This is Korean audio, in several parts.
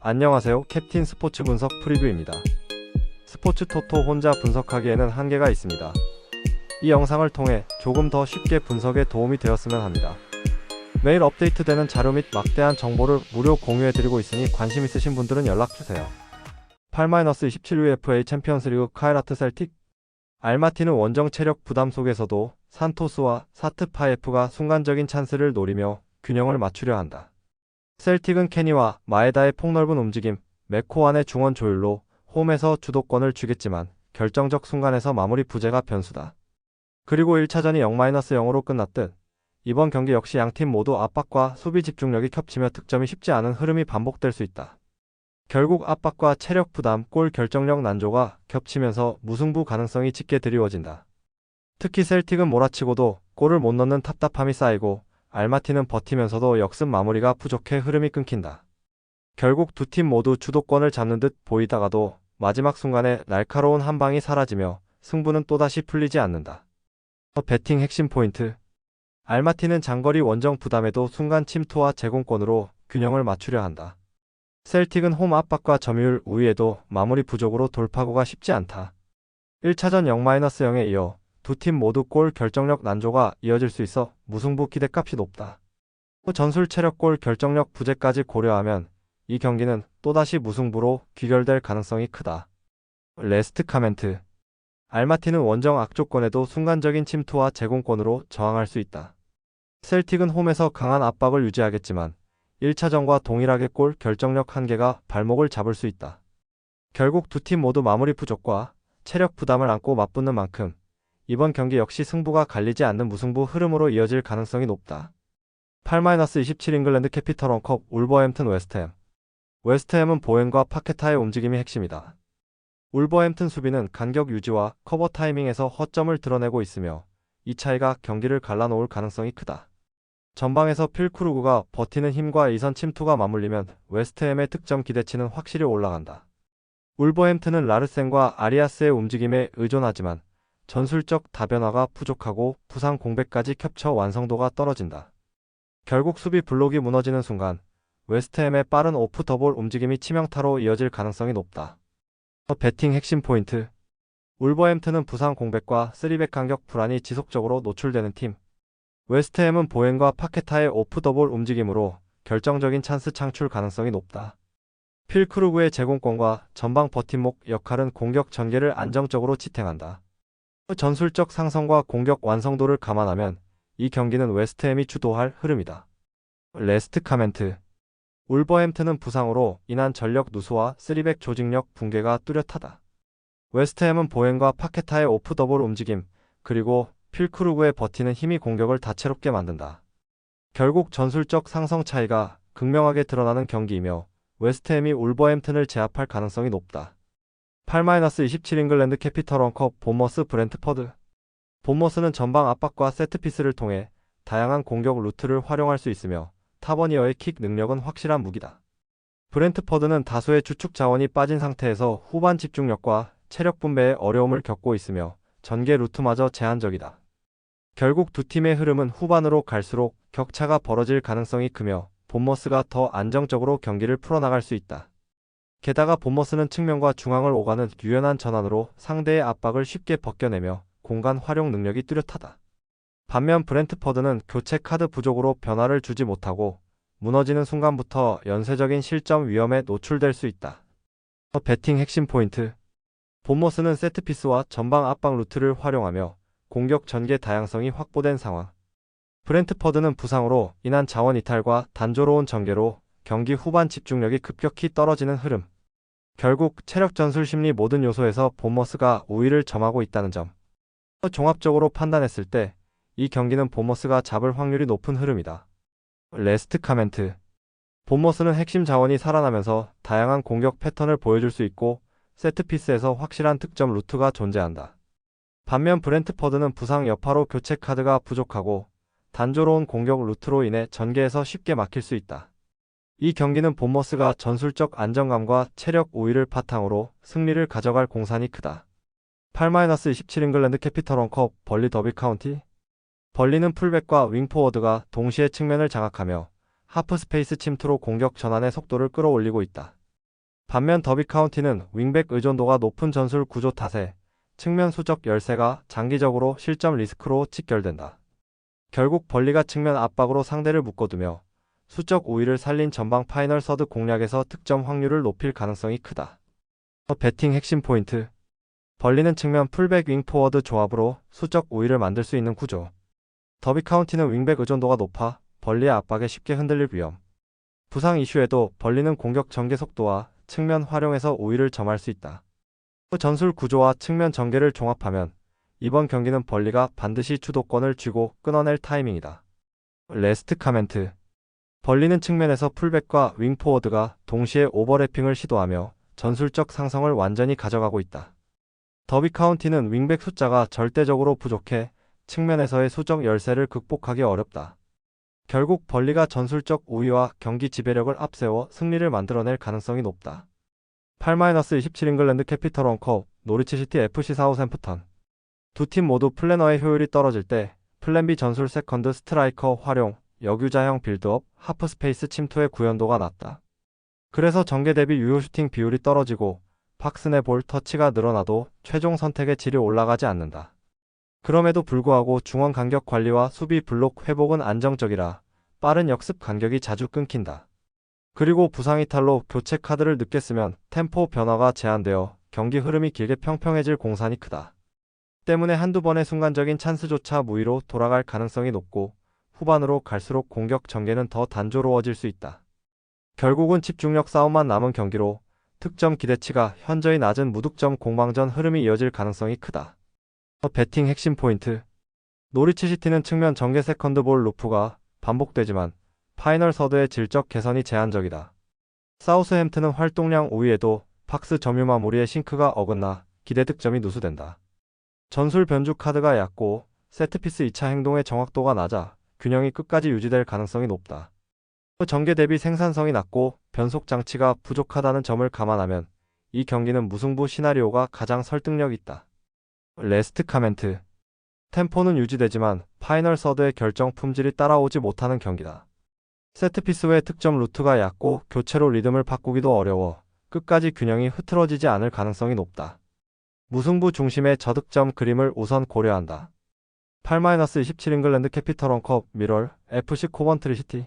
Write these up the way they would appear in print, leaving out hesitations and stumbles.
안녕하세요. 캡틴 스포츠 분석 프리뷰입니다. 스포츠 토토 혼자 분석하기에는 한계가 있습니다. 이 영상을 통해 조금 더 쉽게 분석에 도움이 되었으면 합니다. 매일 업데이트되는 자료 및 막대한 정보를 무료 공유해드리고 있으니 관심 있으신 분들은 연락주세요. 8-27 UFA 챔피언스리그 카이라트 셀틱. 알마티는 원정 체력 부담 속에서도 산토스와 사트파예프가 순간적인 찬스를 노리며 균형을 맞추려 한다. 셀틱은 케니와 마에다의 폭넓은 움직임, 맥코완의 중원 조율로 홈에서 주도권을 쥐겠지만 결정적 순간에서 마무리 부재가 변수다. 그리고 1차전이 0-0으로 끝났듯 이번 경기 역시 양팀 모두 압박과 수비 집중력이 겹치며 득점이 쉽지 않은 흐름이 반복될 수 있다. 결국 압박과 체력 부담, 골 결정력 난조가 겹치면서 무승부 가능성이 짙게 드리워진다. 특히 셀틱은 몰아치고도 골을 못 넣는 답답함이 쌓이고 알마티는 버티면서도 역습 마무리가 부족해 흐름이 끊긴다. 결국 두 팀 모두 주도권을 잡는 듯 보이다가도 마지막 순간에 날카로운 한 방이 사라지며 승부는 또다시 풀리지 않는다. 배팅 핵심 포인트. 알마티는 장거리 원정 부담에도 순간 침투와 제공권으로 균형을 맞추려 한다. 셀틱은 홈 압박과 점유율 우위에도 마무리 부족으로 돌파구가 쉽지 않다. 1차전 0-0에 이어 두 팀 모두 골 결정력 난조가 이어질 수 있어 무승부 기대값이 높다. 전술 체력 골 결정력 부재까지 고려하면 이 경기는 또다시 무승부로 귀결될 가능성이 크다. 레스트 카멘트. 알마티는 원정 악조건에도 순간적인 침투와 제공권으로 저항할 수 있다. 셀틱은 홈에서 강한 압박을 유지하겠지만 1차전과 동일하게 골 결정력 한계가 발목을 잡을 수 있다. 결국 두 팀 모두 마무리 부족과 체력 부담을 안고 맞붙는 만큼 이번 경기 역시 승부가 갈리지 않는 무승부 흐름으로 이어질 가능성이 높다. 8-27 잉글랜드 캐피털 원컵 울버햄튼 웨스트햄. 웨스트햄은 보웬과 파케타의 움직임이 핵심이다. 울버햄튼 수비는 간격 유지와 커버 타이밍에서 허점을 드러내고 있으며 이 차이가 경기를 갈라놓을 가능성이 크다. 전방에서 필크루그가 버티는 힘과 이선 침투가 맞물리면 웨스트햄의 득점 기대치는 확실히 올라간다. 울버햄튼은 라르센과 아리아스의 움직임에 의존하지만 전술적 다변화가 부족하고 부상 공백까지 겹쳐 완성도가 떨어진다. 결국 수비 블록이 무너지는 순간 웨스트햄의 빠른 오프 더볼 움직임이 치명타로 이어질 가능성이 높다. 배팅 핵심 포인트. 울버햄튼은 부상 공백과 3백 간격 불안이 지속적으로 노출되는 팀. 웨스트햄은 보웬과 파케타의 오프 더볼 움직임으로 결정적인 찬스 창출 가능성이 높다. 필크루그의 제공권과 전방 버팀목 역할은 공격 전개를 안정적으로 지탱한다. 전술적 상성과 공격 완성도를 감안하면 이 경기는 웨스트햄이 주도할 흐름이다. 레스트 카멘트. 울버햄튼은 부상으로 인한 전력 누수와 3백 조직력 붕괴가 뚜렷하다. 웨스트햄은 보웬과 파케타의 오프 더볼 움직임, 그리고 필크루그의 버티는 힘이 공격을 다채롭게 만든다. 결국 전술적 상성 차이가 극명하게 드러나는 경기이며 웨스트햄이 울버햄튼을 제압할 가능성이 높다. 8-27 잉글랜드 캐피털 원컵 본머스 브렌트퍼드. 본머스는 전방 압박과 세트피스를 통해 다양한 공격 루트를 활용할 수 있으며 타버니어의 킥 능력은 확실한 무기다. 브렌트퍼드는 다수의 주축 자원이 빠진 상태에서 후반 집중력과 체력 분배에 어려움을 겪고 있으며 전개 루트마저 제한적이다. 결국 두 팀의 흐름은 후반으로 갈수록 격차가 벌어질 가능성이 크며 본머스가 더 안정적으로 경기를 풀어나갈 수 있다. 게다가 본머스는 측면과 중앙을 오가는 유연한 전환으로 상대의 압박을 쉽게 벗겨내며 공간 활용 능력이 뚜렷하다. 반면 브렌트퍼드는 교체 카드 부족으로 변화를 주지 못하고 무너지는 순간부터 연쇄적인 실점 위험에 노출될 수 있다. 배팅 핵심 포인트. 본머스는 세트피스와 전방 압박 루트를 활용하며 공격 전개 다양성이 확보된 상황. 브렌트퍼드는 부상으로 인한 자원 이탈과 단조로운 전개로 경기 후반 집중력이 급격히 떨어지는 흐름. 결국 체력 전술 심리 모든 요소에서 본머스가 우위를 점하고 있다는 점. 종합적으로 판단했을 때 이 경기는 본머스가 잡을 확률이 높은 흐름이다. 레스트 카멘트. 본머스는 핵심 자원이 살아나면서 다양한 공격 패턴을 보여줄 수 있고 세트피스에서 확실한 득점 루트가 존재한다. 반면 브렌트퍼드는 부상 여파로 교체 카드가 부족하고 단조로운 공격 루트로 인해 전개에서 쉽게 막힐 수 있다. 이 경기는 본머스가 전술적 안정감과 체력 우위를 바탕으로 승리를 가져갈 공산이 크다. 8-27 잉글랜드 캐피털 원컵 벌리 더비 카운티. 벌리는 풀백과 윙포워드가 동시에 측면을 장악하며 하프 스페이스 침투로 공격 전환의 속도를 끌어올리고 있다. 반면 더비 카운티는 윙백 의존도가 높은 전술 구조 탓에 측면 수적 열세가 장기적으로 실점 리스크로 직결된다. 결국 벌리가 측면 압박으로 상대를 묶어두며 수적 우위를 살린 전방 파이널 서드 공략에서 득점 확률을 높일 가능성이 크다. 배팅 핵심 포인트. 벌리는 측면 풀백 윙 포워드 조합으로 수적 우위를 만들 수 있는 구조. 더비 카운티는 윙백 의존도가 높아 벌리의 압박에 쉽게 흔들릴 위험. 부상 이슈에도 벌리는 공격 전개 속도와 측면 활용에서 우위를 점할 수 있다. 전술 구조와 측면 전개를 종합하면 이번 경기는 벌리가 반드시 주도권을 쥐고 끊어낼 타이밍이다. 레스트 카멘트. 벌리는 측면에서 풀백과 윙포워드가 동시에 오버래핑을 시도하며 전술적 상성을 완전히 가져가고 있다. 더비 카운티는 윙백 숫자가 절대적으로 부족해 측면에서의 수적 열세를 극복하기 어렵다. 결국 벌리가 전술적 우위와 경기 지배력을 앞세워 승리를 만들어낼 가능성이 높다. 8-27 잉글랜드 캐피털 원컵 노리치 시티 FC 사우샘프턴. 두 팀 모두 플래너의 효율이 떨어질 때 플랜 B 전술 세컨드 스트라이커 활용, 역유자형 빌드업, 하프 스페이스 침투의 구현도가 낮다. 그래서 전개 대비 유효 슈팅 비율이 떨어지고 팍슨의 볼 터치가 늘어나도 최종 선택의 질이 올라가지 않는다. 그럼에도 불구하고 중원 간격 관리와 수비 블록 회복은 안정적이라 빠른 역습 간격이 자주 끊긴다. 그리고 부상 이탈로 교체 카드를 늦게 쓰면 템포 변화가 제한되어 경기 흐름이 길게 평평해질 공산이 크다. 때문에 한두 번의 순간적인 찬스조차 무의로 돌아갈 가능성이 높고 후반으로 갈수록 공격 전개는 더 단조로워질 수 있다. 결국은 집중력 싸움만 남은 경기로 득점 기대치가 현저히 낮은 무득점 공방전 흐름이 이어질 가능성이 크다. 배팅 핵심 포인트. 노리치 시티는 측면 전개 세컨드 볼 루프가 반복되지만 파이널 서드의 질적 개선이 제한적이다. 사우스햄튼은 활동량 우위에도 팍스 점유 마무리의 싱크가 어긋나 기대 득점이 누수된다. 전술 변주 카드가 얕고 세트피스 2차 행동의 정확도가 낮아 균형이 끝까지 유지될 가능성이 높다. 전개 대비 생산성이 낮고 변속 장치가 부족하다는 점을 감안하면 이 경기는 무승부 시나리오가 가장 설득력 있다. 레스트 카멘트. 템포는 유지되지만 파이널 서드의 결정 품질이 따라오지 못하는 경기다. 세트피스 외 득점 루트가 얕고 교체로 리듬을 바꾸기도 어려워 끝까지 균형이 흐트러지지 않을 가능성이 높다. 무승부 중심의 저득점 그림을 우선 고려한다. 8-27 잉글랜드 캐피털 원컵 미럴 FC 코번트리 시티.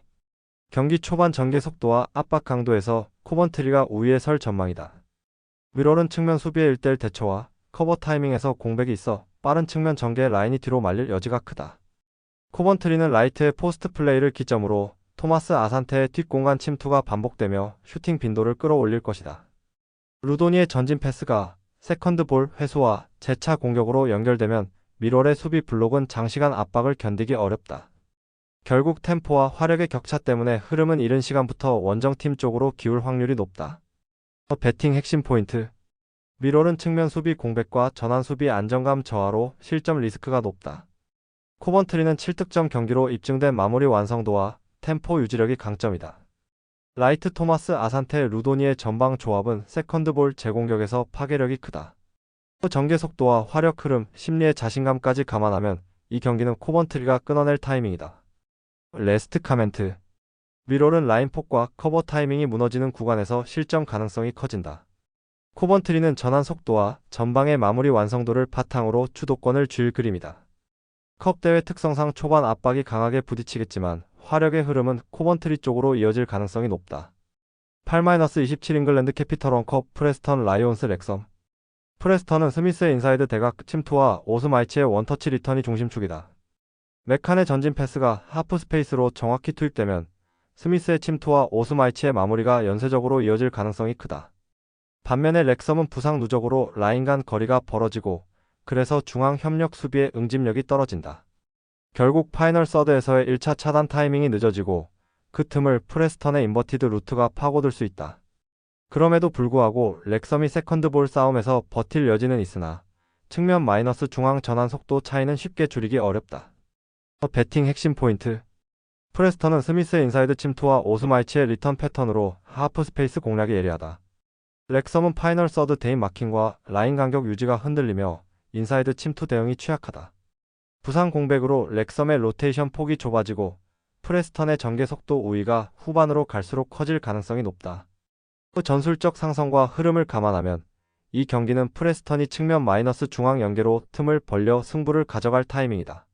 경기 초반 전개 속도와 압박 강도에서 코번트리가 우위에 설 전망이다. 미럴은 측면 수비의 1대1 대처와 커버 타이밍에서 공백이 있어 빠른 측면 전개 라인이 뒤로 말릴 여지가 크다. 코번트리는 라이트의 포스트 플레이를 기점으로 토마스 아산테의 뒷공간 침투가 반복되며 슈팅 빈도를 끌어올릴 것이다. 루도니의 전진 패스가 세컨드 볼 회수와 재차 공격으로 연결되면 미럴의 수비 블록은 장시간 압박을 견디기 어렵다. 결국 템포와 화력의 격차 때문에 흐름은 이른 시간부터 원정팀 쪽으로 기울 확률이 높다. 배팅 핵심 포인트. 미럴은 측면 수비 공백과 전환 수비 안정감 저하로 실점 리스크가 높다. 코번트리는 7득점 경기로 입증된 마무리 완성도와 템포 유지력이 강점이다. 라이트 토마스 아산테 루도니의 전방 조합은 세컨드 볼 재공격에서 파괴력이 크다. 전개 속도와 화력 흐름, 심리의 자신감까지 감안하면 이 경기는 코번트리가 끊어낼 타이밍이다. 레스트 카멘트. 미럴은 라인폭과 커버 타이밍이 무너지는 구간에서 실점 가능성이 커진다. 코번트리는 전환 속도와 전방의 마무리 완성도를 바탕으로 주도권을 쥘 그림이다. 컵 대회 특성상 초반 압박이 강하게 부딪히겠지만 화력의 흐름은 코번트리 쪽으로 이어질 가능성이 높다. 8-27 잉글랜드 캐피털 원컵 프레스턴 라이온스 렉섬. 프레스턴은 스미스의 인사이드 대각 침투와 오스마이치의 원터치 리턴이 중심축이다. 메칸의 전진 패스가 하프 스페이스로 정확히 투입되면 스미스의 침투와 오스마이치의 마무리가 연쇄적으로 이어질 가능성이 크다. 반면에 렉섬은 부상 누적으로 라인 간 거리가 벌어지고 그래서 중앙 협력 수비의 응집력이 떨어진다. 결국 파이널 서드에서의 1차 차단 타이밍이 늦어지고 그 틈을 프레스턴의 인버티드 루트가 파고들 수 있다. 그럼에도 불구하고 렉섬이 세컨드 볼 싸움에서 버틸 여지는 있으나 측면 마이너스 중앙 전환 속도 차이는 쉽게 줄이기 어렵다. 배팅 핵심 포인트. 프레스턴은 스미스의 인사이드 침투와 오스마이치의 리턴 패턴으로 하프 스페이스 공략이 예리하다. 렉섬은 파이널 서드 대인 마킹과 라인 간격 유지가 흔들리며 인사이드 침투 대응이 취약하다. 부상 공백으로 렉섬의 로테이션 폭이 좁아지고 프레스턴의 전개 속도 우위가 후반으로 갈수록 커질 가능성이 높다. 전술적 상성과 흐름을 감안하면 이 경기는 프레스턴이 측면 마이너스 중앙 연계로 틈을 벌려 승부를 가져갈 타이밍이다.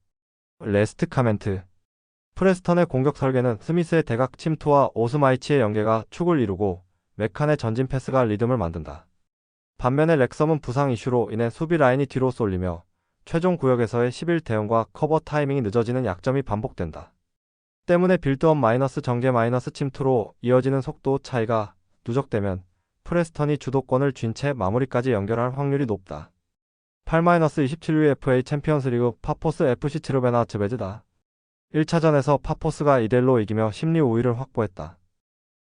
레스트 카멘트. 프레스턴의 공격 설계는 스미스의 대각 침투와 오스마이치의 연계가 축을 이루고 메칸의 전진 패스가 리듬을 만든다. 반면에 렉섬은 부상 이슈로 인해 수비 라인이 뒤로 쏠리며 최종 구역에서의 11대응과 커버 타이밍이 늦어지는 약점이 반복된다. 때문에 빌드업 마이너스 전개 마이너스 침투로 이어지는 속도 차이가 누적되면 프레스턴이 주도권을 쥔 채 마무리까지 연결할 확률이 높다. 8-27UFA 챔피언스리그 파포스 FC 츠르베나 즈베즈다. 1차전에서 파포스가 2대1로 이기며 심리 우위를 확보했다.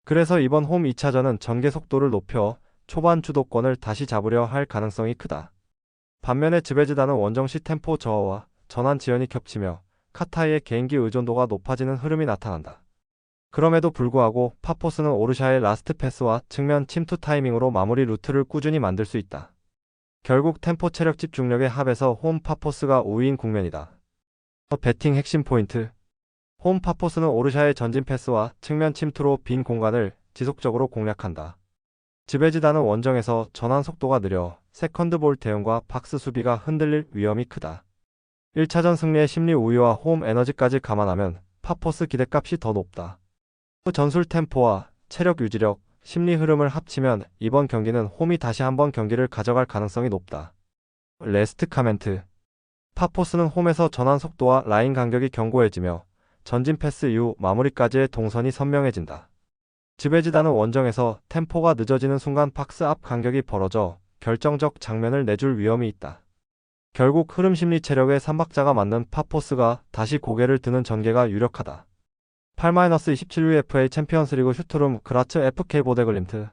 그래서 이번 홈 2차전은 전개 속도를 높여 초반 주도권을 다시 잡으려 할 가능성이 크다. 반면에 즈베즈다는 원정시 템포 저하와 전환 지연이 겹치며 카타이의 개인기 의존도가 높아지는 흐름이 나타난다. 그럼에도 불구하고 파포스는 오르샤의 라스트 패스와 측면 침투 타이밍으로 마무리 루트를 꾸준히 만들 수 있다. 결국 템포 체력 집중력의 합에서 홈 파포스가 우위인 국면이다. 배팅 핵심 포인트. 홈 파포스는 오르샤의 전진 패스와 측면 침투로 빈 공간을 지속적으로 공략한다. 즈베지다는 원정에서 전환 속도가 느려 세컨드볼 대응과 박스 수비가 흔들릴 위험이 크다. 1차전 승리의 심리 우위와 홈 에너지까지 감안하면 파포스 기대값이 더 높다. 전술 템포와 체력 유지력, 심리 흐름을 합치면 이번 경기는 홈이 다시 한번 경기를 가져갈 가능성이 높다. 레스트 카멘트. 파포스는 홈에서 전환 속도와 라인 간격이 견고해지며 전진 패스 이후 마무리까지의 동선이 선명해진다. 즈베지다는 원정에서 템포가 늦어지는 순간 박스 앞 간격이 벌어져 결정적 장면을 내줄 위험이 있다. 결국 흐름 심리 체력의 삼박자가 맞는 파포스가 다시 고개를 드는 전개가 유력하다. 8-27UFA 챔피언스리그 슈트룸 그라츠 FK 보데글림트.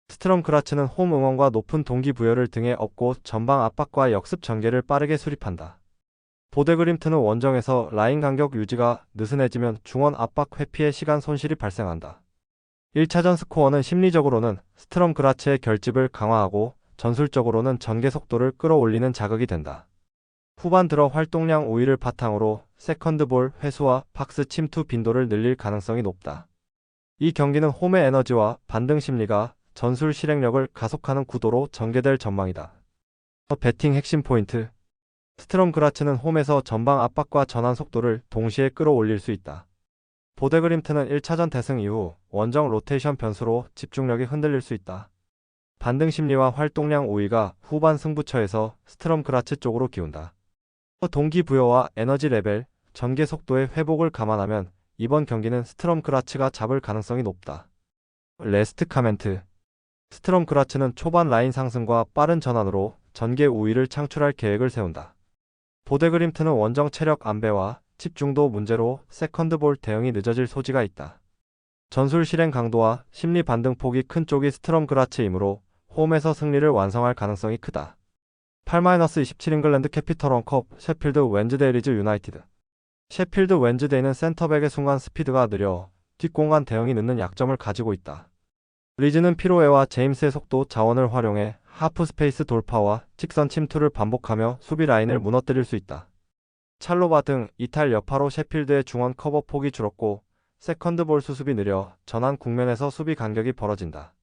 스트럼 그라츠는 홈 응원과 높은 동기부여를 등에 업고 전방 압박과 역습 전개를 빠르게 수립한다. 보데그림트는 원정에서 라인 간격 유지가 느슨해지면 중원 압박 회피의 시간 손실이 발생한다. 1차전 스코어는 심리적으로는 스트럼 그라츠의 결집을 강화하고 전술적으로는 전개 속도를 끌어올리는 자극이 된다. 후반 들어 활동량 우위를 바탕으로 세컨드볼 회수와 박스 침투 빈도를 늘릴 가능성이 높다. 이 경기는 홈의 에너지와 반등 심리가 전술 실행력을 가속하는 구도로 전개될 전망이다. 배팅 핵심 포인트. 스트럼 그라츠는 홈에서 전방 압박과 전환 속도를 동시에 끌어올릴 수 있다. 보데그림트는 1차전 대승 이후 원정 로테이션 변수로 집중력이 흔들릴 수 있다. 반등 심리와 활동량 우위가 후반 승부처에서 스트럼 그라츠 쪽으로 기운다. 동기부여와 에너지 레벨, 전개 속도의 회복을 감안하면 이번 경기는 스트럼 그라츠가 잡을 가능성이 높다. 레스트 카멘트. 스트럼 그라츠는 초반 라인 상승과 빠른 전환으로 전개 우위를 창출할 계획을 세운다. 보데그림트는 원정 체력 안배와 집중도 문제로 세컨드볼 대응이 늦어질 소지가 있다. 전술 실행 강도와 심리 반등 폭이 큰 쪽이 스트럼 그라츠이므로 홈에서 승리를 완성할 가능성이 크다. 8-27 잉글랜드 캐피털 원컵 셰필드 웬즈데이 리즈 유나이티드. 셰필드 웬즈데이는 센터백의 순간 스피드가 느려 뒷공간 대응이 늦는 약점을 가지고 있다. 리즈는 피로에와 제임스의 속도 자원을 활용해 하프 스페이스 돌파와 직선 침투를 반복하며 수비 라인을 무너뜨릴 수 있다. 찰로바 등 이탈 여파로 셰필드의 중원 커버 폭이 줄었고 세컨드볼 수습이 느려 전환 국면에서 수비 간격이 벌어진다.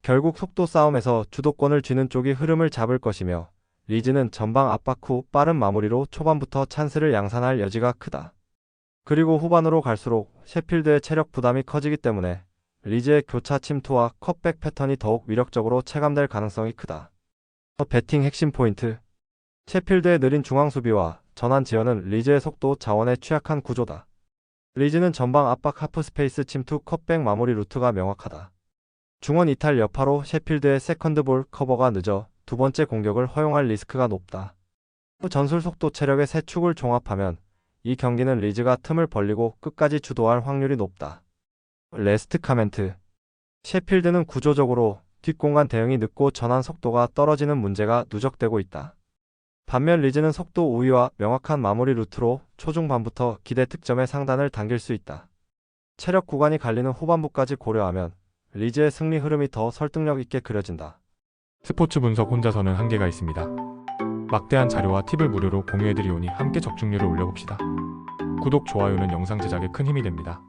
결국 속도 싸움에서 주도권을 쥐는 쪽이 흐름을 잡을 것이며 리즈는 전방 압박 후 빠른 마무리로 초반부터 찬스를 양산할 여지가 크다. 그리고 후반으로 갈수록 셰필드의 체력 부담이 커지기 때문에 리즈의 교차 침투와 컷백 패턴이 더욱 위력적으로 체감될 가능성이 크다. 배팅 핵심 포인트. 셰필드의 느린 중앙 수비와 전환 지연은 리즈의 속도 자원에 취약한 구조다. 리즈는 전방 압박 하프 스페이스 침투 컷백 마무리 루트가 명확하다. 중원 이탈 여파로 셰필드의 세컨드볼 커버가 늦어 두 번째 공격을 허용할 리스크가 높다. 전술 속도 체력의 세 축을 종합하면 이 경기는 리즈가 틈을 벌리고 끝까지 주도할 확률이 높다. 레스트 카멘트. 셰필드는 구조적으로 뒷공간 대응이 늦고 전환 속도가 떨어지는 문제가 누적되고 있다. 반면 리즈는 속도 우위와 명확한 마무리 루트로 초중반부터 기대 득점의 상단을 당길 수 있다. 체력 구간이 갈리는 후반부까지 고려하면 리즈의 승리 흐름이 더 설득력 있게 그려진다. 스포츠 분석 혼자서는 한계가 있습니다. 막대한 자료와 팁을 무료로 공유해드리오니 함께 적중률을 올려봅시다. 구독, 좋아요는 영상 제작에 큰 힘이 됩니다.